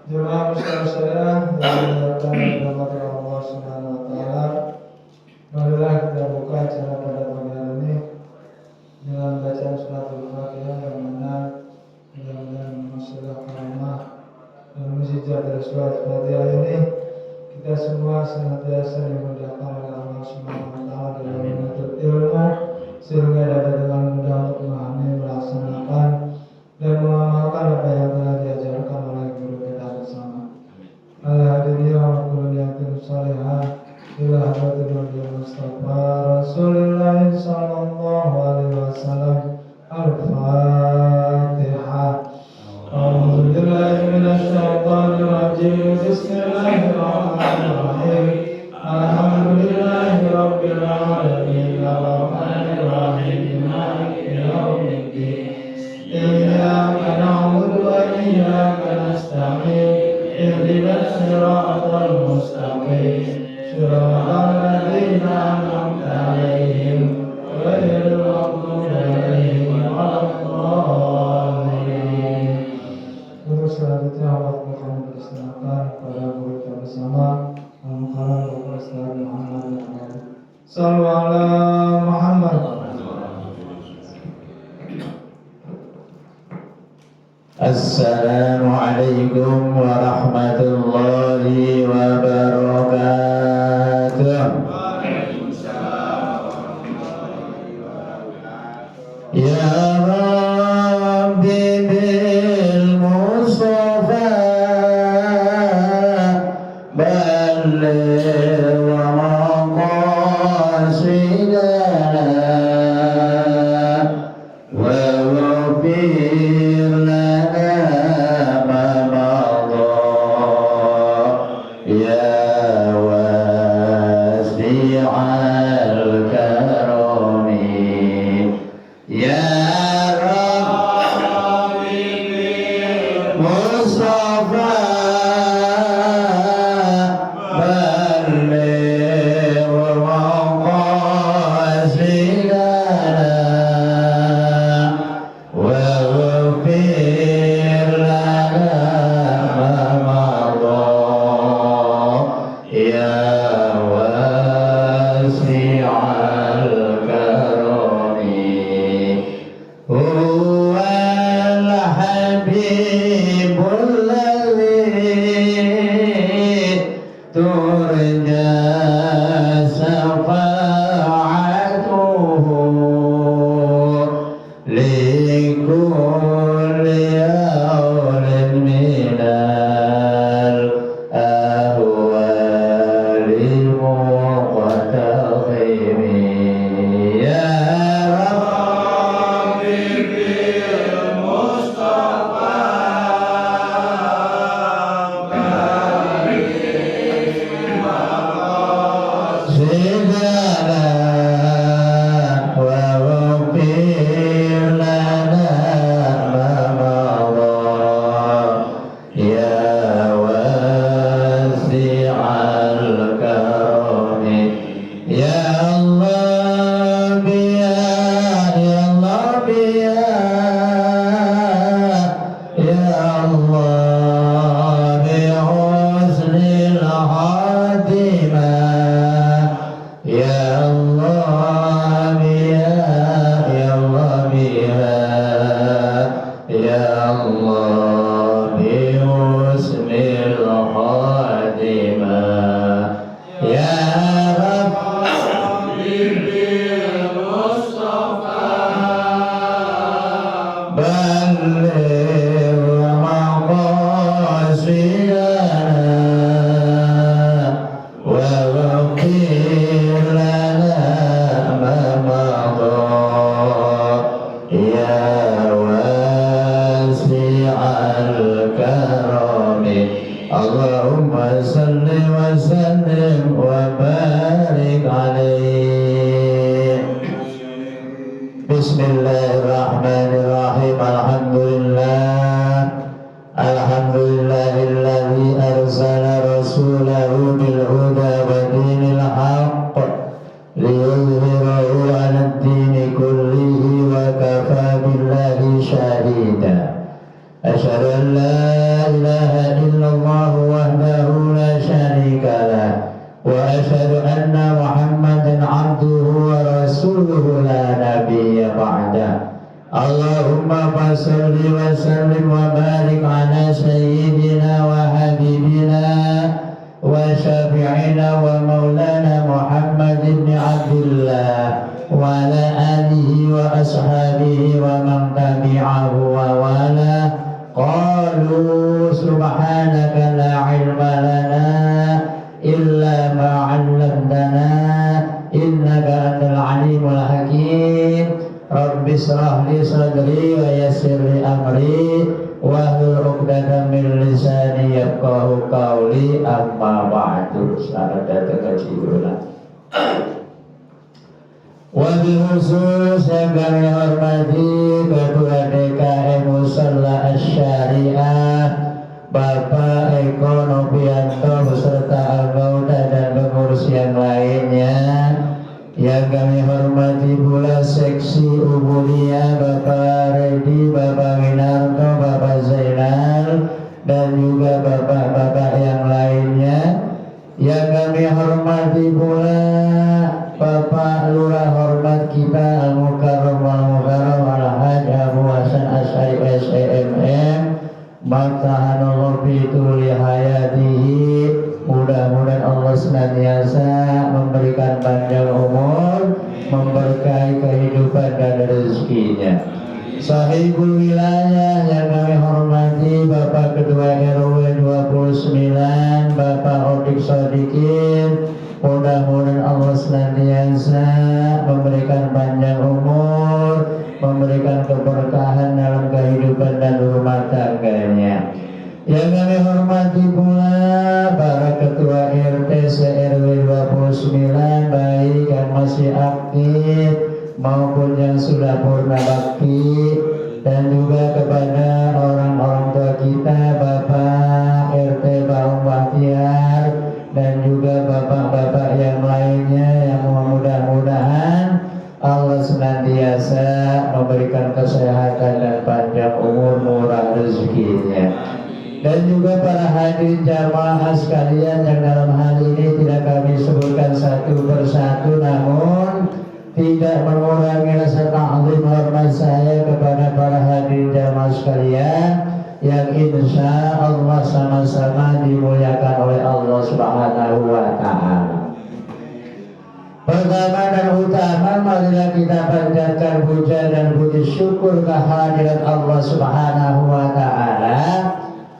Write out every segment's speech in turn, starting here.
Jemaah muslimin yang dimuliakan oleh Allah Subhanahu wa taala. Marilah kita buka acara pada pagi hari ini dengan bacaan surat Al-Fatihah yang mana mudah-mudahan masalah karamah dan mujizat dari surat Al-Fatihah ini kita semua senantiasa dimudahkan oleh Allah Subhanahu wa taala dalam menuntut ilmu sehingga dapat dengan mudah untuk memahami, melaksanakan dan mengamalkan apa yang telah diajarkan oleh guru kita bersama. Al-Hadiyah wa kuliyatin salihah ila hadratin Nabi Mustafa Rasulullah sallallahu alaihi wasallam. Al-Fatihah. A'udzu billahi minasy syaithanir rajim. Bismillahirrahmanirrahim. Alhamdulillahi rabbil alamin. Arrahmanir rahim. Maliki yaumiddin. Iyyaka na'budu wa iyyaka nasta'in. Ihdinas siratal mustaqim. Shiratal ladzina an'amta 'alaihim ghairil maghdubi 'alaihim waladdallin. Terus selanjutnya waktu kami persilakan pada guru kita bersama Al-Mukarram Dr. Ustaz Muhammad Al-Mukarram. Shallu ala Muhammad. Assalamualaikum warahmatullahi wabarakatuh. Ya Rabbi bil Mustafa balligh maqasidana wa waffir lana ma madha ya wasi'al karami ya Mustafa balligh maqasidana wa waffir lana ma madha ya wasi'al karami. Huwal habibul ladzi turja syafa'atuhu likulli yawmin minal ahwalil muqtakhimi ya Allahumma salli wa sallim wa barik alaihi. Bismillahirrahmanirrahim. Alhamdulillahilladzi arsala rasulahu bil huda wa dinil haqq liyudhhirahu 'ala ad-dini kullihi wa kafa billahi shahida. Asyhadu an la ilaha illallah Allahumma fasalli wa sallim wa barik ala sayyidina wa habibina wa syafi'ina wa maulana Muhammad ibn Abdullah wa ala alihi wa ashabihi wa man tabi'ahu wa wala. Qalu subhanaka la ilma lana illa ma 'allamtana innaka antal alimul hakim. Rabbi shrah li sadri wa yassir li amri wahlul 'uqdatam min lisani yafqahu qawli. Amma ba'du. Selamat datang ke Cibulan. Wabil khusus yang kami hormati Ketua DKM Musalla Asy-Syariah Bapak Eko Novianto beserta anggota dan pengurus yang lainnya. Yang kami hormati pula seksi Ubudiyah Bapak Redi, Bapak Winarto, Bapak Zainal, dan juga bapak-bapak yang lainnya. Yang kami hormati pula Bapak Lurah hormat kita Al-Mukarram Al-Mukarram Al-Hajj Abu Hasan Asy'ari SEMM Matahanullah fituli hayatihi. Mudah-mudahan Allah senantiasa memberikan panjang umur, memberkahi kehidupan dan rezekinya. Sahibul wilayah yang kami hormati Bapak Ketua RW 29 Bapak Odik Sodikin, mudah-mudahan Allah senantiasa memberikan panjang umur, memberikan keberkahan dalam kehidupan dan rumah tangganya. Yang kami hormati pula para ketua RT RW 29 baik yang masih aktif maupun yang sudah purna bakti, dan juga kepada orang-orang tua kita Bapak RT Baum Bahtiar dan juga bapak-bapak yang lainnya, yang mudah-mudahan Allah senantiasa memberikan kesehatan dan panjang umur, murah rezekinya. Dan juga para hadirin jamaah sekalian yang dalam hal ini tidak kami sebutkan satu persatu, namun tidak mengurangi rasa ta'zim hormat saya kepada para hadirin jamaah sekalian yang insya Allah sama-sama dimuliakan oleh Allah Subhanahu wa Ta'ala. Pertama dan utama, marilah kita panjatkan puja dan puji syukur kehadirat Allah Subhanahu wa Ta'ala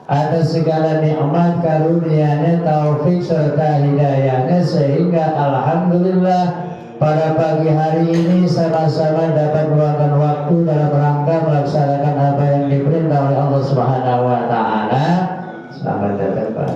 atas segala nikmat karunia-Nya, taufik serta hidayah-Nya, sehingga alhamdulillah pada pagi hari ini sama-sama dapat meluangkan waktu dalam rangka melaksanakan apa yang diperintah oleh Allah Subhanahu wa Ta'ala. Selamat datang Pak.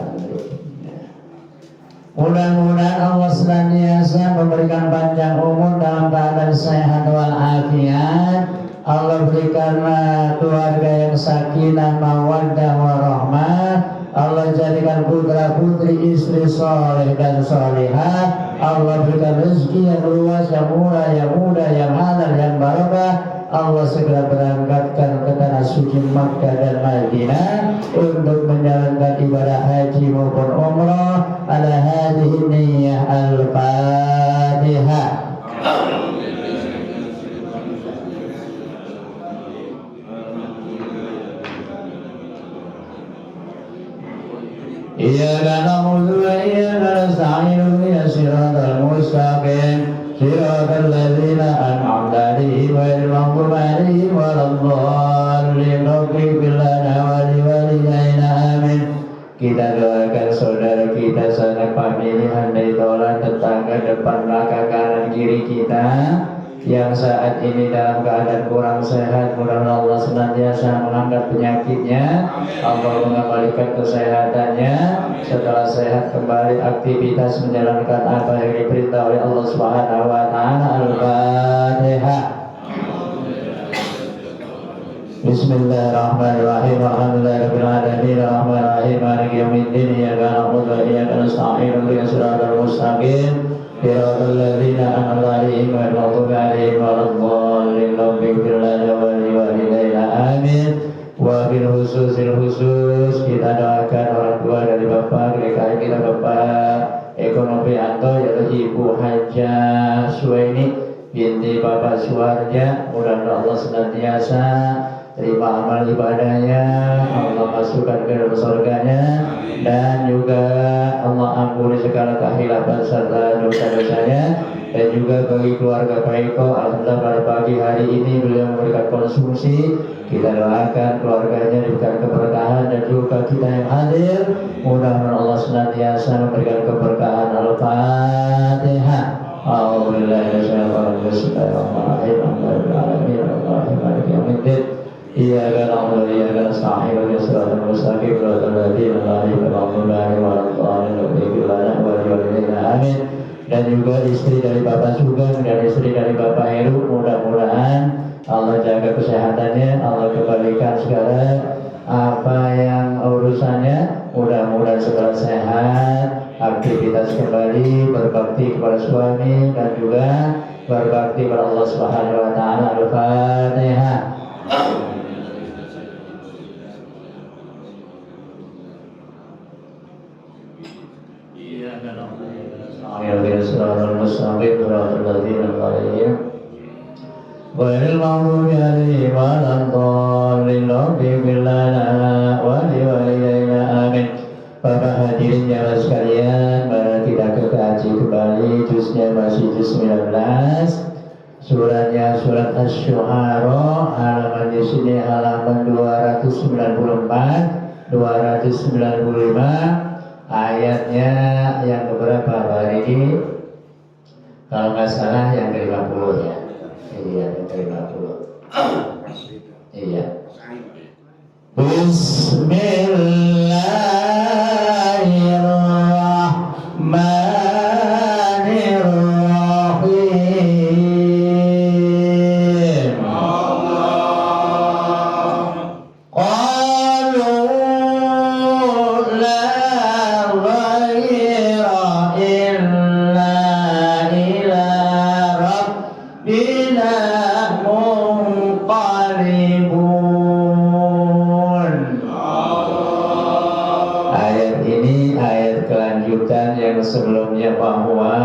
Mudah-mudahan Allah senantiasa memberikan panjang umur dalam keadaan sehat walafiat. Allah berikanlah keluarga yang sakinah, mawaddah, warahmah. Allah jadikan putra putri istri soleh dan solehah. Allah berikan rezeki yang luas, yang murah, yang mudah, yang halal, yang barokah. Allah segera berangkatkan ke tanah suci Makkah dan Madinah untuk menjalankan ibadah haji maupun umrah. Ala hadhihi niyyah al-Fatihah. Iyyaka na'budu wa iyyaka nasta'in ihdinas siratal mustaqim siratal ladzina an'amta 'alaihim ghairil maghdubi 'alaihim waladdallin. Ighfir lana wa liwalidayna amin. Kita doakan saudara kita, sanak famili, handai tolan, tetangga, depan belakang, kanan kiri kita yang saat ini dalam keadaan kurang sehat. Mudah-mudahan Allah senantiasa mengangkat penyakitnya, Allah mengembalikan kesehatannya, setelah sehat kembali aktivitas menjalankan apa yang diperintah oleh Allah Subhanahu wa Ta'ala. Al-Fatihah. Bismillahirrahmanirrahim. Alhamdulillahirabbil alamin. Arrahmanirrahim. Maliki yaumiddin. Iyyaka na'budu wa iyyaka nasta'in. Ihdinas siratal mustaqim siratal ladzina an'amta 'alaihim ghairil maghdubi 'alaihim waladdallin. Ighfir lana wa liwalidayna amin. Wabil khusus kita doakan orang tua dari Bapak DKM kita, Bapak Eko Novianto, yaitu Ibu Hajah Suwaini binti Bapak Suwarja. Mudah-mudahan kepada Allah senantiasa terima amal ibadahnya, Allah masukkan ke dalam surganya, dan juga Allah ampuni segala kehilafan serta dosa-dosanya. Dan juga bagi keluarga Pak Eko, alhamdulillah pada pagi hari ini beliau memberikan konsumsi. Kita doakan keluarganya diberikan keberkahan, dan juga kita yang hadir mudah-mudahan Allah senantiasa memberikan keberkahan. Al-Fatihah. A'udzubillahi minasyaitonir rajim. Bismillahirrahmanirrahim. Maliki yaumiddin. Iyyaka na'budu wa iyyaka nasta'in. Ihdinas siratal mustaqim. Shiratal ladzina an'amta 'alaihim ghairil amin. Dan juga istri dari Bapak Sugeng dan istri dari Bapak Heru, mudah-mudahan Allah jaga kesehatannya, Allah kembalikan segala apa yang urusannya, mudah-mudahan segala sehat, aktivitas kembali, berbakti kepada suami, dan juga berbakti kepada Allah Subhanahu wa Ta'ala. Al-Fatihah. Ghairil maghdubi 'alaihim waladdallin. Rabbil alamin. Amin. Bapak hadirin jamaah sekalian, mari kita ke kaji kembali juznya masih juz 19. Suratnya surat Asy-Syu'ara, halaman di sini halaman 294, 295. Ayatnya yang keberapa hari ini? Kalau nggak salah yang ke-50 ya. Iya, yang ke-50. Iya. Sebelumnya bahwa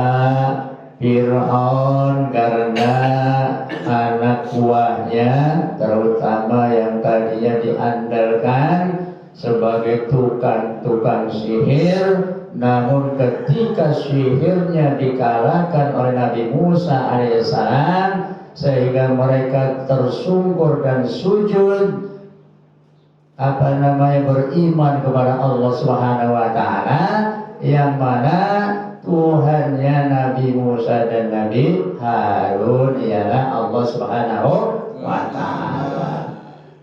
Fir'aun karena anak buahnya, terutama yang tadinya diandalkan sebagai tukang sihir, namun ketika sihirnya dikalahkan oleh Nabi Musa alaihissalam, sehingga mereka tersungkur dan sujud beriman kepada Allah Subhanahu wa Ta'ala, yang mana Tuhannya Nabi Musa dan Nabi Harun ialah Allah Subhanahu wa Ta'ala.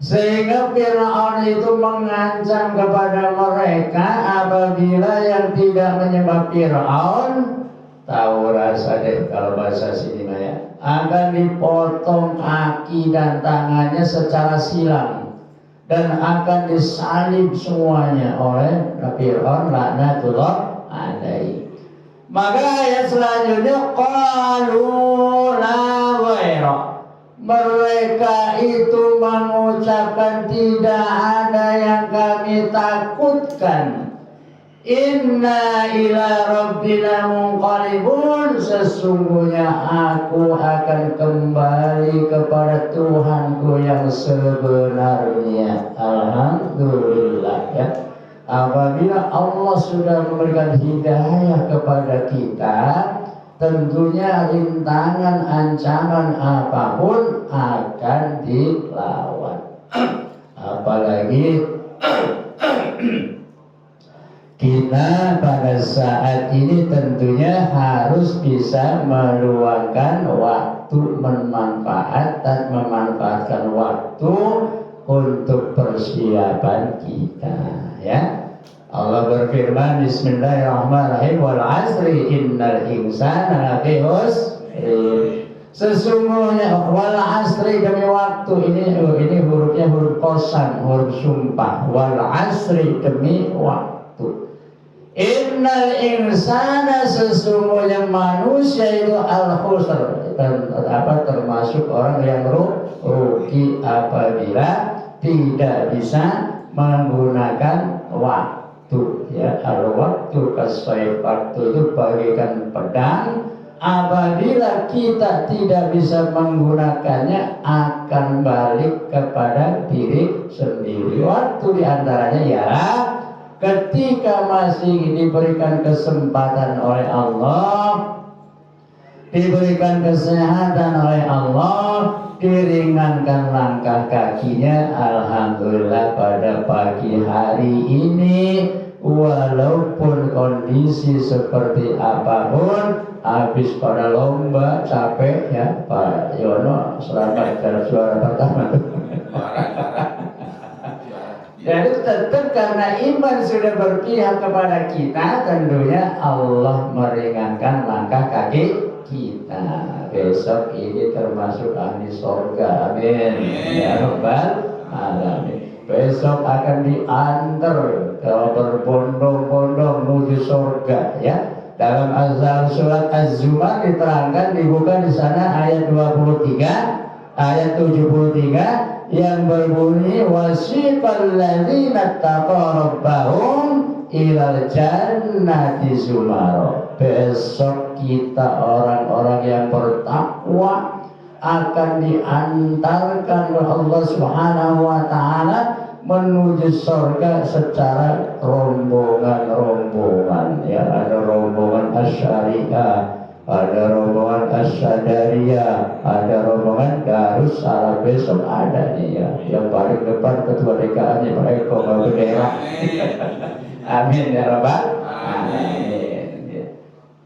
Sehingga Fir'aun itu mengancam kepada mereka, apabila yang tidak menyembah Fir'aun, tahu rasa deh kalau bahasa sini ya, akan dipotong kaki dan tangannya secara silang dan akan disalib semuanya oleh Fir'aun laknatullah alaihi. Maka ayat selanjutnya, qalu la ghaira, mereka itu mengucapkan tidak ada yang kami takutkan. Inna ila rabbina munqalibun, sesungguhnya aku akan kembali kepada Tuhanku yang sebenarnya. Alhamdulillah ya. Apabila Allah sudah memberikan hidayah kepada kita, tentunya rintangan, ancaman apapun akan dilawan. Apalagi kita pada saat ini tentunya harus bisa meluangkan waktu, memanfaatkan waktu untuk persiapan kita ya. Allah berfirman, Bismillahirrahmanirrahim, wal asri innal insana lafi khusr. Sesungguhnya wal asri, demi waktu, ini hurufnya huruf qasam, huruf sumpah. Wal asri, demi waktu. Innal insana, sesungguhnya manusia itu al khusr, termasuk orang yang rugi apabila tidak bisa menggunakan waktu ya. Al waktu kasayf, waktu itu bagaikan pedang, apabila kita tidak bisa menggunakannya akan balik kepada diri sendiri. Waktu diantaranya ialah ketika masih diberikan kesempatan oleh Allah, diberikan kesehatan oleh Allah, diringankan langkah kakinya. Alhamdulillah pada pagi hari ini walaupun kondisi seperti apapun, habis pada lomba capek ya Pak Yono, selamat dari juara pertama. Jadi tetap karena iman sudah berpihak kepada kita, tentunya Allah meringankan langkah kaki kita. Besok ini termasuk ahli surga, amin ya rabbal alamin. Besok akan diantar kalau berbondong-bondong menuju surga ya. Dalam azal surat Az-Zumar diterangkan, dibuka di sana ayat 23, ayat 73 yang berbunyi wasiqal ladzina taqaw rabbahum ilal jannati zumara. Besok kita orang-orang yang bertakwa akan diantarkan oleh Allah Subhanahu wa taala menuju surga secara rombongan-rombongan ya. Ada rombongan Asy'ariyah, ada rombongan Asy'adariyah, ada rombongan Darussalam. Besok ada nih ya, yang paling depan ketua DKA-nya Pak Eko bawa bendera. Amin ya rabbal alamin.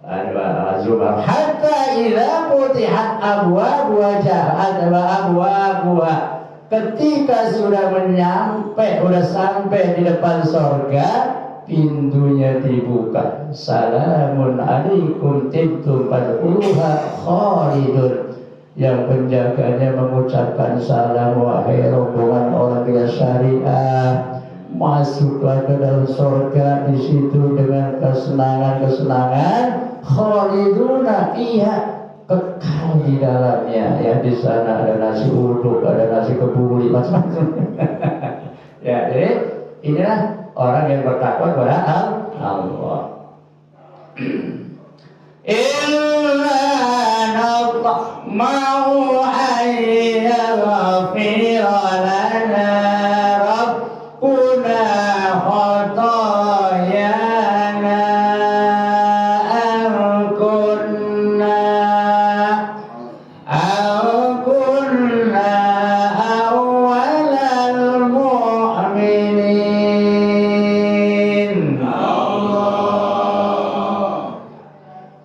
Al-Zumar hatta idza futihat abwabuha ja'at wa abwabuha. Ketika sudah sampai di depan surga, pintunya dibuka. Salamun alaikum tibtum fadkhuluha khalidun. Yang penjaganya mengucapkan salam, wahai rombongan orang yang syariah, masuklah ke dalam surga, di situ dengan kesenangan-kesenangan, khaliduna fiha, kekal di dalamnya ya. Di sana ada nasi uduk, ada nasi kebuli, macam-macam. Ya, jadi inilah orang yang bertakwa kepada Allah. Inna natma'u ayyaghfira lana rabbuna khatayana an kunna awwalal mu'minin.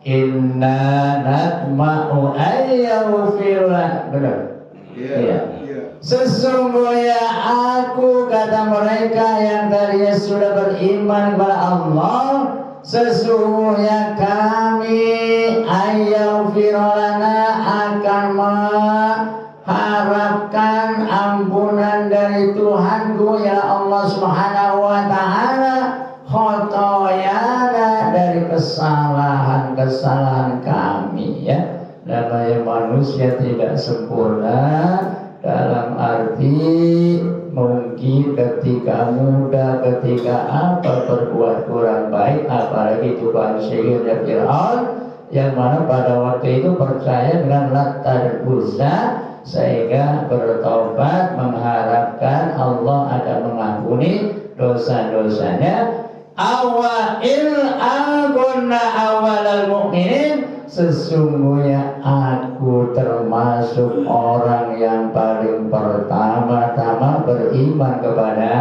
Inna natma'u ayyaghfira. Benar? Iya. Sesungguhnya aku, kata mereka yang tadinya sudah beriman kepada Allah, sesungguhnya kami ayyaghfirana akan mengharapkan ampunan dari Tuhanku ya Allah Subhanahu wa taala, khotoyana, dari kesalahan-kesalahan kami ya. Namanya manusia tidak sempurna, dalam arti mungkin ketika muda, ketika apa berbuat kurang baik, apalagi tukang sihir dan Fir'aun, yang mana pada waktu itu percaya dengan Lat dan Uzza, sehingga bertobat mengharapkan Allah akan mengampuni dosa-dosanya. Awail agonna awalal mu'minin, sesungguhnya aku termasuk orang yang paling pertama-tama beriman kepada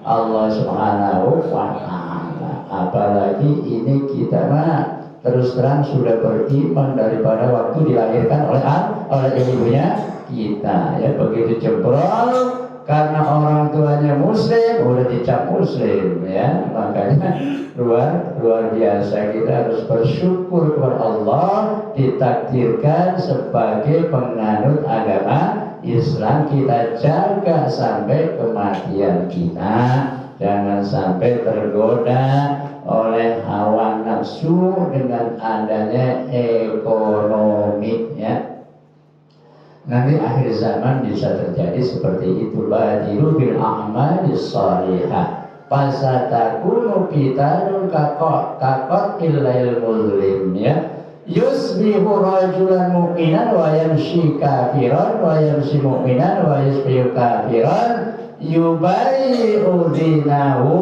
Allah Subhanahu wa ta'ala. Apalagi ini kita terus terang sudah beriman daripada waktu dilahirkan oleh ibunya kita ya. Begitu jembrol karena orang tuanya muslim, udah dicap muslim ya. Makanya luar biasa, kita harus bersyukur kepada Allah ditakdirkan sebagai penganut agama Islam. Kita jaga sampai kematian kita, jangan sampai tergoda oleh hawa nafsu dengan adanya ekonomi ya. Nanti akhir zaman bisa terjadi seperti itu. Badiru bil a'malis shalihah fasatakunu fitanun kakot illail muslim ya. yusbihu rajulan mu'minan wa yamshi kafiran wa yamshi mu'minan wa yusbihu kafiran yubayi'u dinahu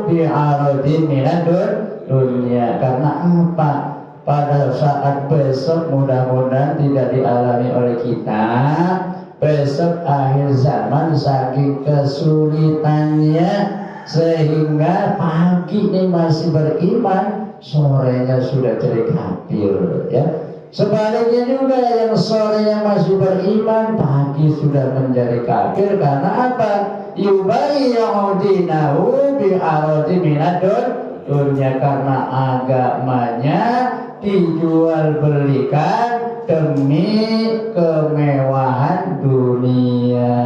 bi'aradin minadun dunia. Karena apa? Pada saat besok mudah-mudahan tidak dialami oleh kita. Besok akhir zaman saking kesulitannya sehingga pagi ini masih beriman, sorenya sudah jadi kafir, ya. Sebaliknya juga yang sorenya masih beriman, pagi sudah menjadi kafir. Karena apa? Yubayyi'u dinahu bi'aradi minadun dunia. Karena agamanya dijual belikan demi kemewahan dunia.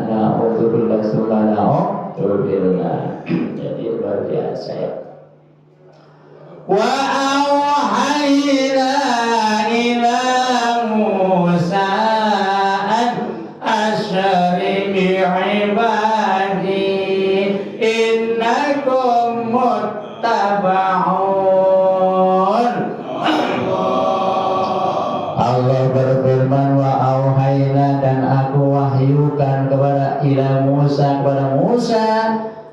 Na'udzubillah subhanahu wa ta'ala. Jadi luar biasa, ya. Wa auhayna ila Musa an asyri bi'ibadi innakum muttaba'un. Allah berfirman, wa auhayna, dan aku wahyukan kepada kepada Musa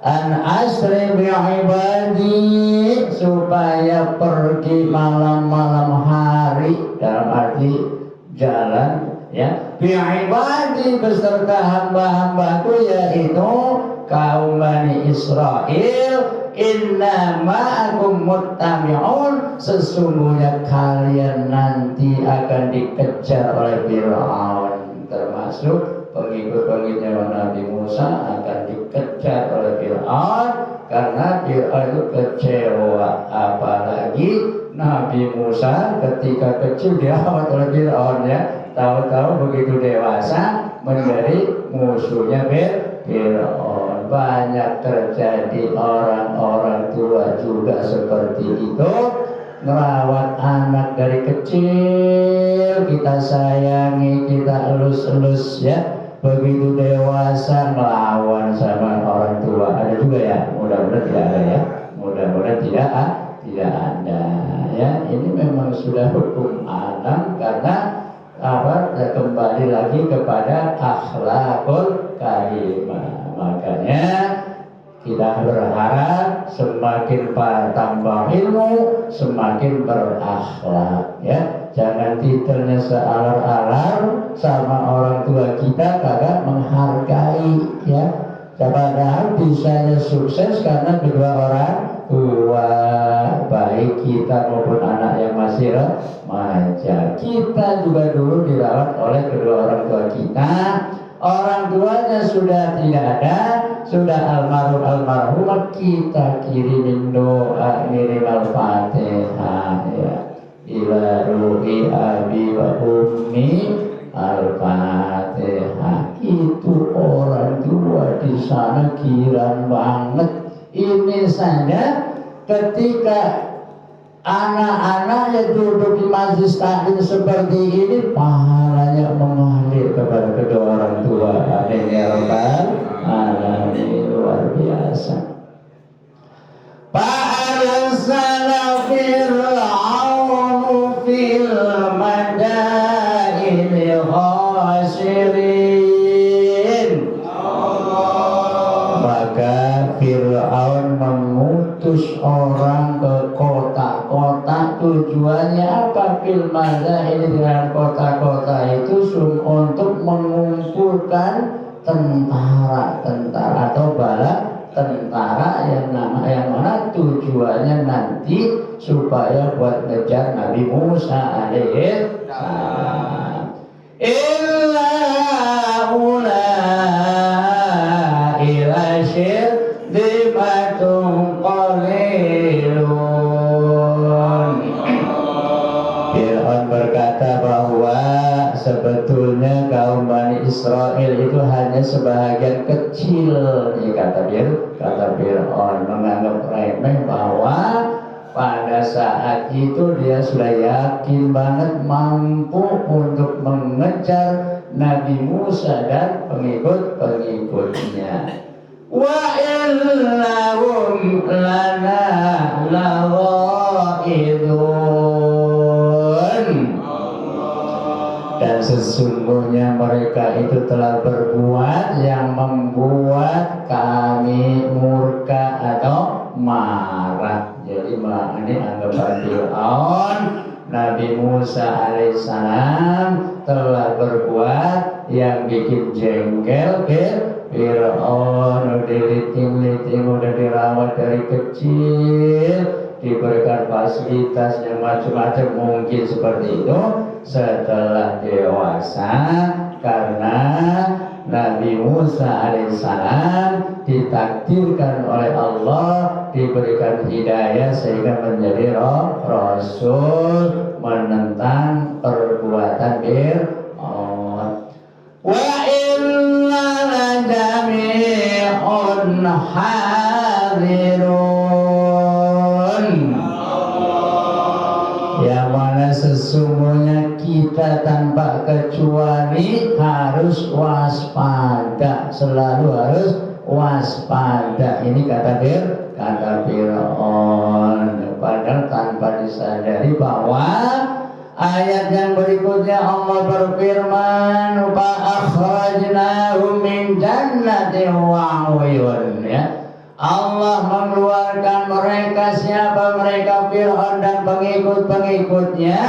an asri bi'ibadi, supaya pergi malam-malam hari, dalam arti jalan, ya, bi'ibadi beserta hamba-hambaku, yaitu kaum Bani Israel. Inna ma'akum muttami'un, sesungguhnya kalian nanti akan dikejar oleh Fir'aun, termasuk pengikut-pengikutnya Nabi Musa akan dikejar oleh Fir'aun. Karena Fir'aun itu kecewa, apalagi Nabi Musa ketika kecil dirawat oleh Fir'aun, ya. Tahu-tahu begitu dewasa menjadi musuhnya Fir'aun. Banyak terjadi orang-orang tua juga seperti itu, merawat anak dari kecil, kita sayangi, kita elus-elus, ya. Begitu dewasa melawan sama orang tua. Ada juga, ya? Mudah-mudahan tidak ada, ya. Mudah-mudahan tidak ada, ya. Ini memang sudah hukum alam, karena apa? Kembali lagi kepada akhlakul karimah. Makanya kita berharap semakin tambah ilmu, semakin berakhlak, ya. Jangan titelnya sealar-alar sama orang tua kita, kagak menghargai, ya. Padahal bisanya sukses karena kedua orang tua, baik kita maupun anak yang masih remaja. Kita juga dulu dirawat oleh kedua orang tua kita. Orang tuanya sudah tidak ada, sudah almarhum, kita kirimin doa minimal Fatihah, ya. Ila ruhi abi wa ummi al-Fatihah. Itu orang tua di sana kiran banget. Ini saja ketika anak-anaknya duduk di majlis taklim seperti ini, pahalanya mengalir kepada kedua orang tua. Amin ya rabbal alamin. Luar biasa. Fa'arsala Fir'aunu fil madaini khasirin. Maka Fir'aun mengutus orang ke kota-kota. Tujuannya apa? Fil madaini, dengan kota-kota itu untuk mengumpulkan tentara atau bala tentara yang mana tujuannya nanti supaya buat ngejar Nabi Musa alaihi salam. Illa ulai la syirdimatun qalilun. Fir'aun berkata bahwa sebetulnya kaum Bani Israel itu hanya sebahagian kecil, kata Fir'aun, menganggap remeh bahwa pada saat itu dia sudah yakin banget mampu untuk mengejar Nabi Musa dan pengikut-pengikutnya. Wa illahum lana laghaidun. sesungguhnya mereka itu telah berbuat yang membuat kami murka atau marah. Jadi ini anggapan Fir'aun, Nabi Musa alaihissalam telah berbuat yang bikin jengkel Fir'aun. Diliting-liting, udah dirawat dari kecil, diberikan fasilitas yang macam-macam, mungkin seperti itu. Setelah dewasa, karena Nabi Musa alaihissalam ditakdirkan oleh Allah diberikan hidayah sehingga menjadi rasul, menentang perbuatan Fir'aun. Wa inna lajami'un hadirun, yang mana sesungguhnya kita tanpa kecuali harus waspada, selalu harus waspada. Ini kata Fir'aun, padahal tanpa disadari bahwa ayat yang berikutnya Allah berfirman, fa akhrajnahum min jannatin wa 'uyun, ya. Allah mengeluarkan mereka, siapa mereka? Fir'aun dan pengikut-pengikutnya,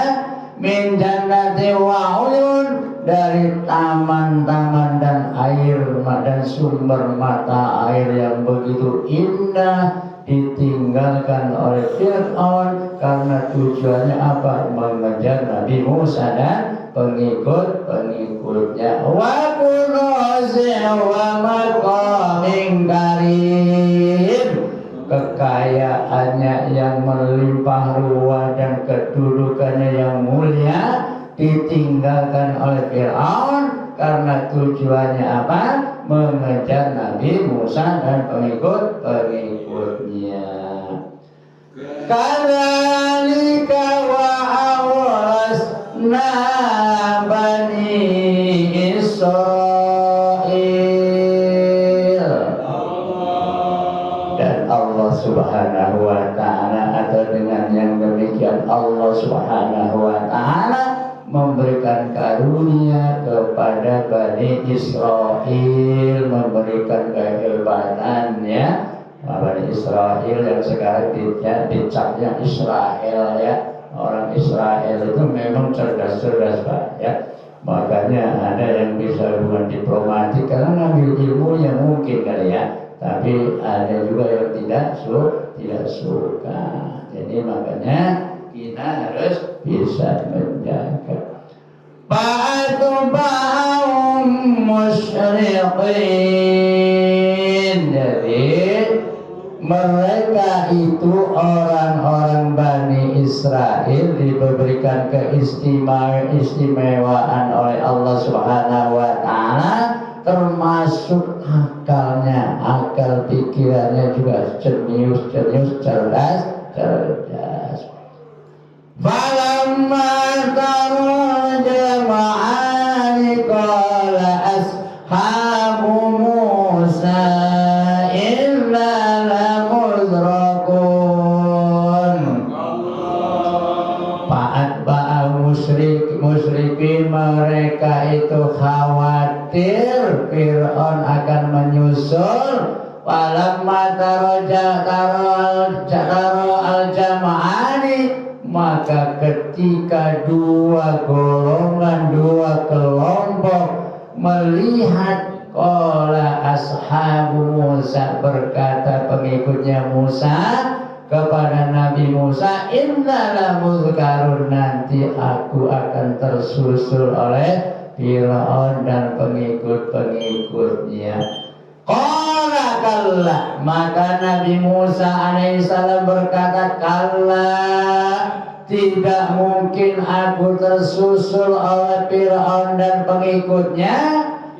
min jannati wa 'uyun, dari taman-taman dan air dan sumber mata air yang begitu indah, ditinggalkan oleh Fir'aun karena tujuannya apa? Mengejar Nabi Musa dan pengikut-pengikutnya. Wa kunuzin wa maqamin karim, kekayaannya yang melimpah ruah dan kedudukannya yang mulia ditinggalkan oleh Fir'aun karena tujuannya apa? Mengejar Nabi Musa dan pengikut-pengikutnya. Kadzalika wa awrasna bani Israil. Dan Allah Subhanahu wa ta'ala, atau dengan yang demikian Allah Subhanahu wa ta'ala memberikan karunia kepada Bani Israel, memberikan kehebatannya. Bani Israel yang sekarang dicapnya Israel, ya. Orang Israel itu memang cerdas-cerdas, Pak, ya. Makanya ada yang bisa hubungan diplomatik karena ngambil ilmunya mungkin kali, ya. Tapi ada juga yang tidak suka. Jadi makanya kita harus bisa menjaga. Ba'atubahum musyriqin. Jadi mereka itu orang-orang Bani Israel diberikan keistimewaan oleh Allah Subhanahu wa ta'ala, termasuk akalnya, akal pikirannya juga jenius, cerdas. Falamma taral jama'ani qala ashabu Musa inna lamudrakun. Musyrikin mereka itu khawatir Fir'aun akan menyusul. Falamma taral al-jama'ani, maka ketika dua golongan, dua kelompok melihat, qala ashabu Musa, berkata pengikutnya Musa kepada Nabi Musa, inna lamudhkarun, nanti aku akan tersusul oleh Fir'aun dan pengikut-pengikutnya. Qala kalla, maka Nabi Musa alaihissalam berkata, kalla, tidak mungkin aku tersusul oleh Fir'aun dan pengikutnya.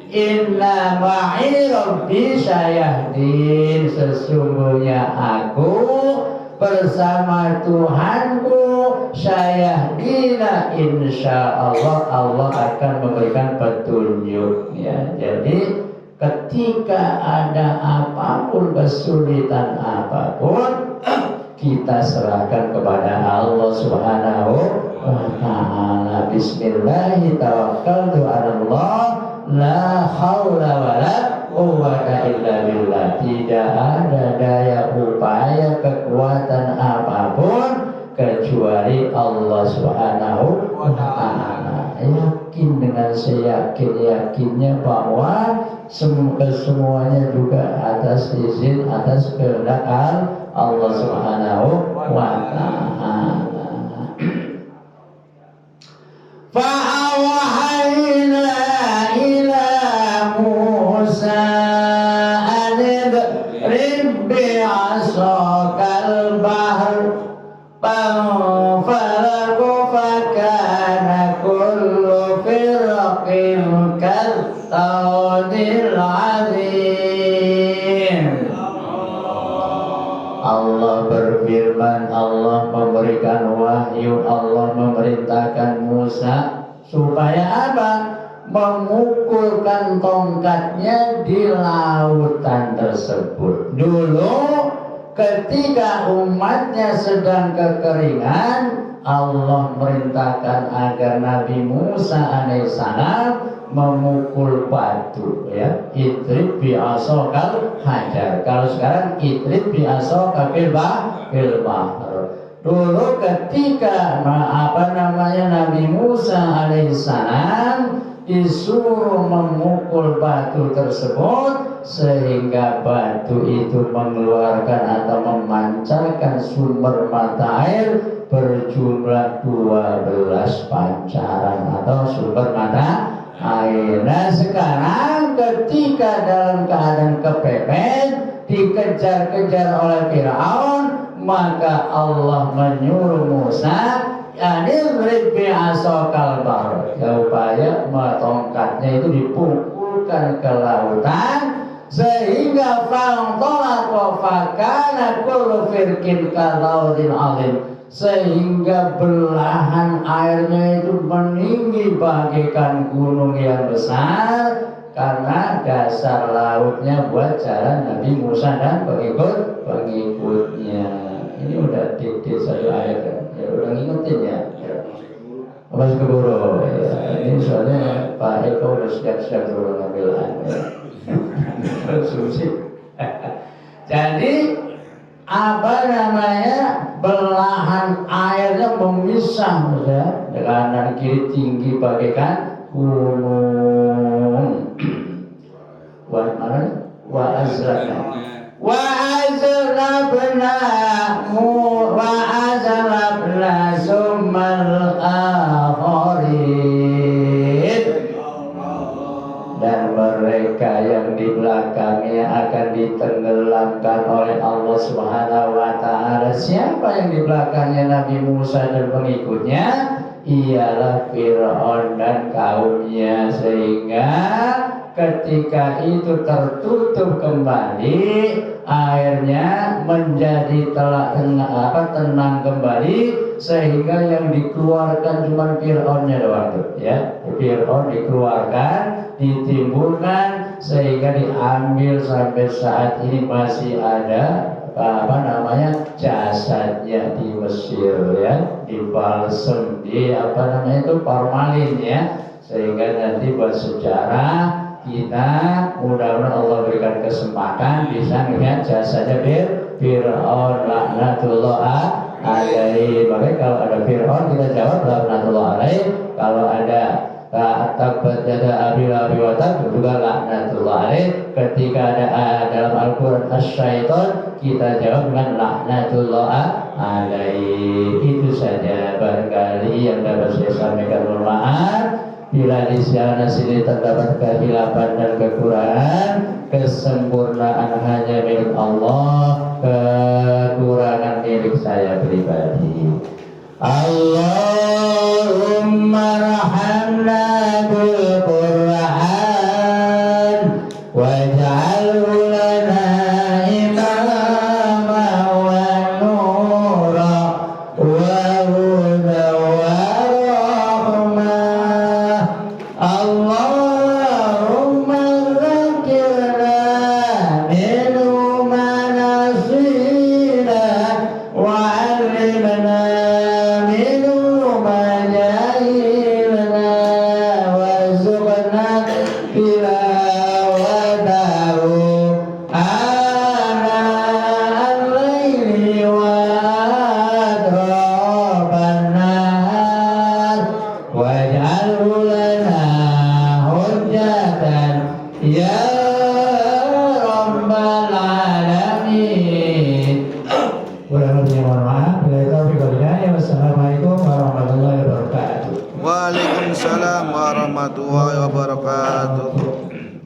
Inna ma'i rabbi sayahdin, sesungguhnya aku bersama Tuhanku, sayahdina, insya Allah Allah akan memberikan petunjuk, ya. Jadi ketika ada apapun, kesulitan apapun, kita serahkan kepada Allah Subhanahu wa ta'ala. bismillahi tawakkaltu 'alallah la haula wala quwwata illa billah. Tidak ada daya upaya kekuatan apapun kecuali Allah Subhanahu wa ta'ala. Yakin dengan seyakin-yakinnya bahwa semuanya juga atas izin, atas kehendak Allah Subhanahu wa ta'ala. Fa'awhayna ila Musa an idrib bi'asakal bahr fanfalaqa fakana kullu firqin kattawdil azim. Allah berfirman, Allah memberikan wahyu, Allah memerintahkan Musa supaya apa? Memukulkan tongkatnya di lautan tersebut. Dulu ketika umatnya sedang kekeringan, Allah merintahkan agar Nabi Musa alaihissalam memukul batu, ya, idrib bi'asokal hajar. Kalau sekarang idrib bi'asokal bil bahr. Dulu ketika Nabi Musa alaihissalam disuruh memukul batu tersebut sehingga batu itu mengeluarkan atau memancarkan sumber mata air berjumlah 12 pancaran atau sumber mata air. Nah sekarang ketika dalam keadaan kepepet dikejar-kejar oleh Firaun, maka Allah menyuruh Musa idrib bi'asokal bahr, upaya tongkatnya itu dipukulkan ke lautan sehingga fantalaqa fakana kullu firqin kalaudil azim, sehingga belahan airnya itu meninggi bagaikan gunung yang besar karena dasar lautnya buat jalan Nabi Musa dan pengikutnya. Ini udah dikit satu ayat kan? Ya udah ngingetin ya. Masih keburu ya. Ini soalnya Pak Eko udah siap-siap dulu ngambil ya. Konsumsi. Jadi belahan airnya memisah ya, kanan kiri tinggi bagaikan gunung. Wa azlabna summal akhirin, dan mereka yang di belakangnya akan ditenggelamkan oleh Allah Subhanahu wa ta'ala. Siapa yang di belakangnya Nabi Musa dan pengikutnya? Ialah Fir'aun dan kaumnya, sehingga ketika itu tertutup kembali airnya menjadi tenang kembali, sehingga yang dikeluarkan cuma Fir'aunnya doang ya. Fir'aun dikeluarkan, ditimbulkan, sehingga diambil sampai saat ini masih ada jasadnya di Mesir ya, dibalsem di formalin ya, sehingga nanti buat sejarah kita mudah-mudahan Allah berikan kesempatan bisa melihat jasadnya Fir'aun laknatullah alaihi. Makanya kalau ada Fir'aun kita jawab laknatullah alaihi, kalau ada tabat yada abi wa tab juga laknatullah alaihi. Ketika ada dalam Al-Quran as-syaitan kita jawab dengan laknatullah alaihi. Itu saja barangkali yang dapat saya sampaikan. Mohon maaf bila di sana sini terdapat kehilapan dan kekurangan. Kesempurnaan hanya milik Allah, kekurangan milik saya pribadi. Allah